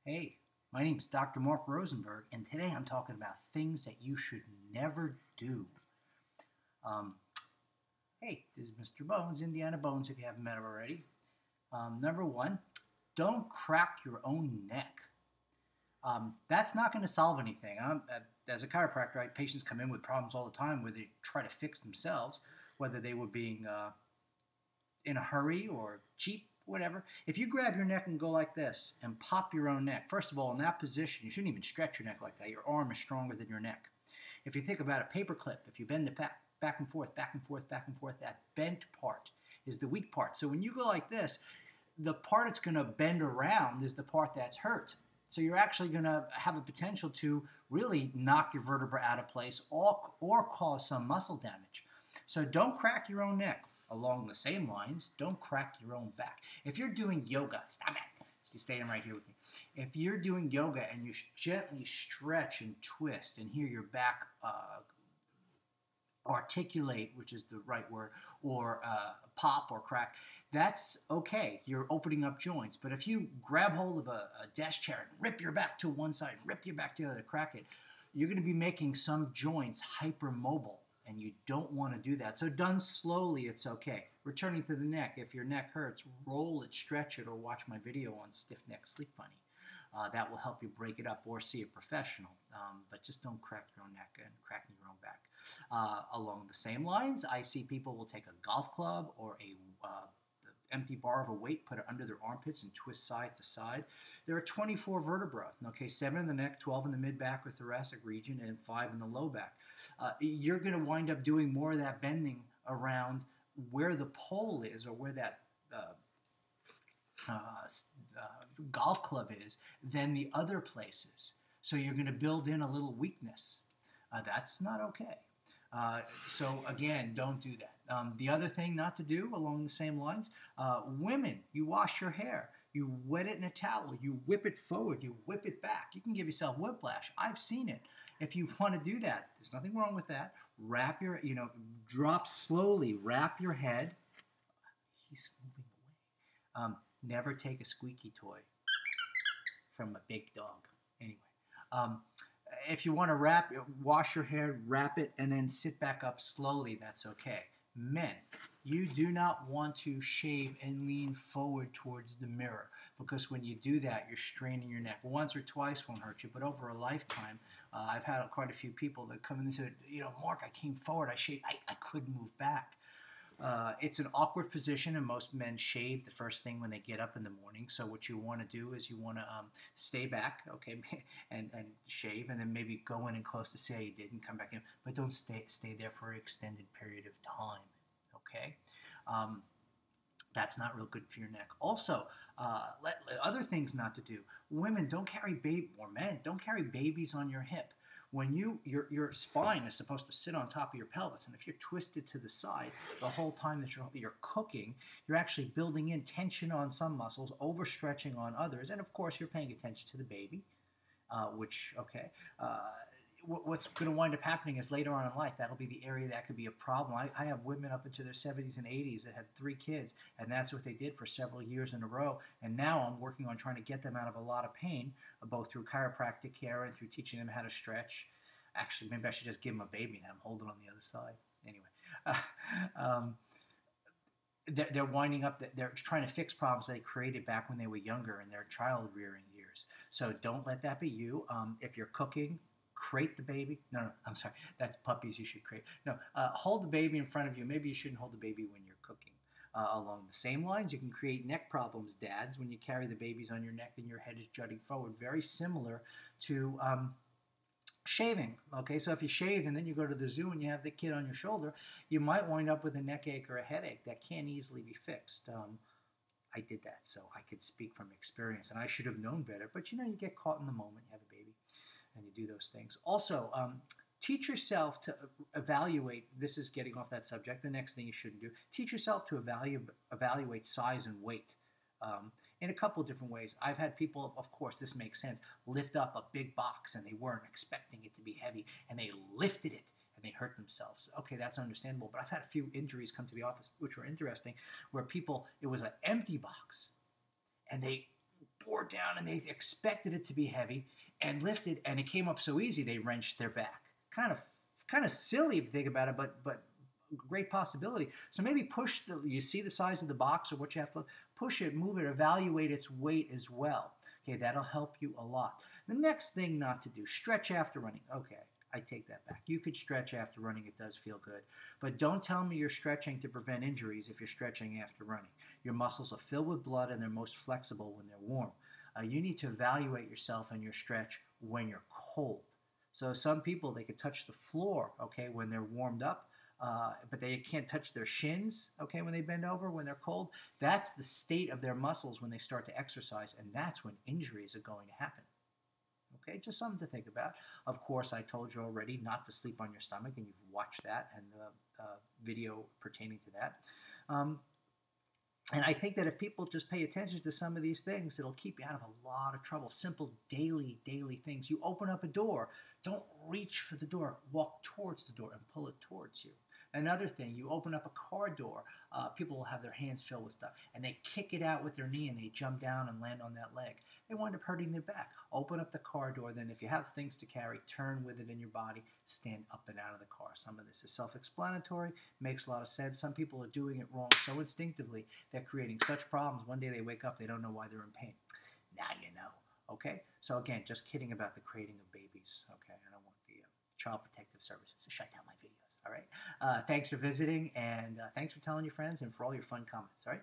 Hey, my name's Dr. Mark Rosenberg, and today I'm talking about things that you should never do. Um, hey, this is Mr. Bones, Indiana Bones, if you haven't met him already. Number one, don't crack your own neck. That's not going to solve anything. As a chiropractor, patients come in with problems all the time where they try to fix themselves, whether they were being in a hurry or cheap, whatever. If you grab your neck and go like this and pop your own neck, first of all, in that position, you shouldn't even stretch your neck like that. Your arm is stronger than your neck. If you think about a paper clip, if you bend it back and forth, back and forth, back and forth, that bent part is the weak part. So when you go like this, the part that's going to bend around is the part that's hurt. So you're actually going to have a potential to really knock your vertebra out of place or cause some muscle damage. So don't crack your own neck. Along the same lines, don't crack your own back. If you're doing yoga, stop it. Staying right here with me. If you're doing yoga and you gently stretch and twist and hear your back articulate, which is the right word, or pop or crack, that's okay. You're opening up joints. But if you grab hold of a desk chair and rip your back to one side and rip your back to the other to crack it, you're going to be making some joints hypermobile. And you don't want to do that. So done slowly, it's okay. Returning to the neck, if your neck hurts, roll it, stretch it, or watch my video on stiff neck sleep funny. That will help you break it up or see a professional. But just don't crack your own neck and cracking your own back. Along the same lines, I see people will take a golf club or a empty bar of a weight, put it under their armpits and twist side to side. There are 24 vertebrae, okay, 7 in the neck, 12 in the mid-back or thoracic region, and 5 in the low back. You're going to wind up doing more of that bending around where the pole is or where that golf club is than the other places. So you're going to build in a little weakness. That's not okay. So again, don't do that. The other thing not to do along the same lines, women, you wash your hair. You wet it in a towel. You whip it forward. You whip it back. You can give yourself whiplash. I've seen it. If you want to do that, there's nothing wrong with that. Wrap your, drop slowly. Wrap your head. He's moving away. Never take a squeaky toy from a big dog. Anyway, if you want to wash your hair, wrap it, and then sit back up slowly, that's okay. Men, you do not want to shave and lean forward towards the mirror because when you do that, you're straining your neck. Once or twice won't hurt you, but over a lifetime, I've had quite a few people that come in and say, Mark, I came forward, I shaved, I couldn't move back. It's an awkward position, and most men shave the first thing when they get up in the morning. So what you want to do is you want to stay back, okay, and shave, and then maybe go in and close to say you did and come back in. But don't stay there for an extended period of time, okay? That's not real good for your neck. Also, other things not to do. Women, don't carry or men, don't carry babies on your hip. When your spine is supposed to sit on top of your pelvis, and if you're twisted to the side the whole time that you're cooking, you're actually building in tension on some muscles, overstretching on others, and of course you're paying attention to the baby, what's going to wind up happening is later on in life, that'll be the area that could be a problem. I have women up into their 70s and 80s that had 3 kids, and that's what they did for several years in a row. And now I'm working on trying to get them out of a lot of pain, both through chiropractic care and through teaching them how to stretch. Actually, maybe I should just give them a baby and have them hold it on the other side. Anyway, they're winding up, they're trying to fix problems they created back when they were younger in their child rearing years. So don't let that be you. If you're cooking, crate the baby. No, I'm sorry. That's puppies you should crate. No, hold the baby in front of you. Maybe you shouldn't hold the baby when you're cooking. Along the same lines, you can create neck problems, dads, when you carry the babies on your neck and your head is jutting forward. Very similar to shaving. Okay, so if you shave and then you go to the zoo and you have the kid on your shoulder, you might wind up with a neck ache or a headache that can't easily be fixed. I did that, so I could speak from experience, and I should have known better. But you get caught in the moment. You have a baby, and you do those things. Also, teach yourself to evaluate. This is getting off that subject. The next thing you shouldn't do: teach yourself to evaluate size and weight. In a couple of different ways. I've had people, of course, this makes sense, lift up a big box and they weren't expecting it to be heavy and they lifted it and they hurt themselves. Okay, that's understandable, but I've had a few injuries come to the office, which were interesting, where it was an empty box and they bore down and they expected it to be heavy and lifted, and it came up so easy they wrenched their back. Kind of silly if you think about it, but great possibility. So maybe you see the size of the box or what you have to push it, move it, evaluate its weight as well. Okay, that'll help you a lot. The next thing not to do, stretch after running. Okay, I take that back. You could stretch after running. It does feel good. But don't tell me you're stretching to prevent injuries if you're stretching after running. Your muscles are filled with blood and they're most flexible when they're warm. You need to evaluate yourself and your stretch when you're cold. So some people, they can touch the floor, okay, when they're warmed up, but they can't touch their shins, okay, when they bend over, when they're cold. That's the state of their muscles when they start to exercise, and that's when injuries are going to happen. Okay, just something to think about. Of course, I told you already not to sleep on your stomach, and you've watched that and the video pertaining to that. And I think that if people just pay attention to some of these things, it'll keep you out of a lot of trouble. Simple daily things. You open up a door, don't reach for the door. Walk towards the door and pull it towards you. Another thing, you open up a car door, people will have their hands filled with stuff, and they kick it out with their knee and they jump down and land on that leg. They wind up hurting their back. Open up the car door, then if you have things to carry, turn with it in your body, stand up and out of the car. Some of this is self-explanatory, makes a lot of sense. Some people are doing it wrong so instinctively, they're creating such problems. One day they wake up, they don't know why they're in pain. Now you know. Okay? So again, just kidding about the crating of babies. Okay? I don't want the Child Protective Services to shut down my videos. All right? Thanks for visiting, and thanks for telling your friends and for all your fun comments. All right?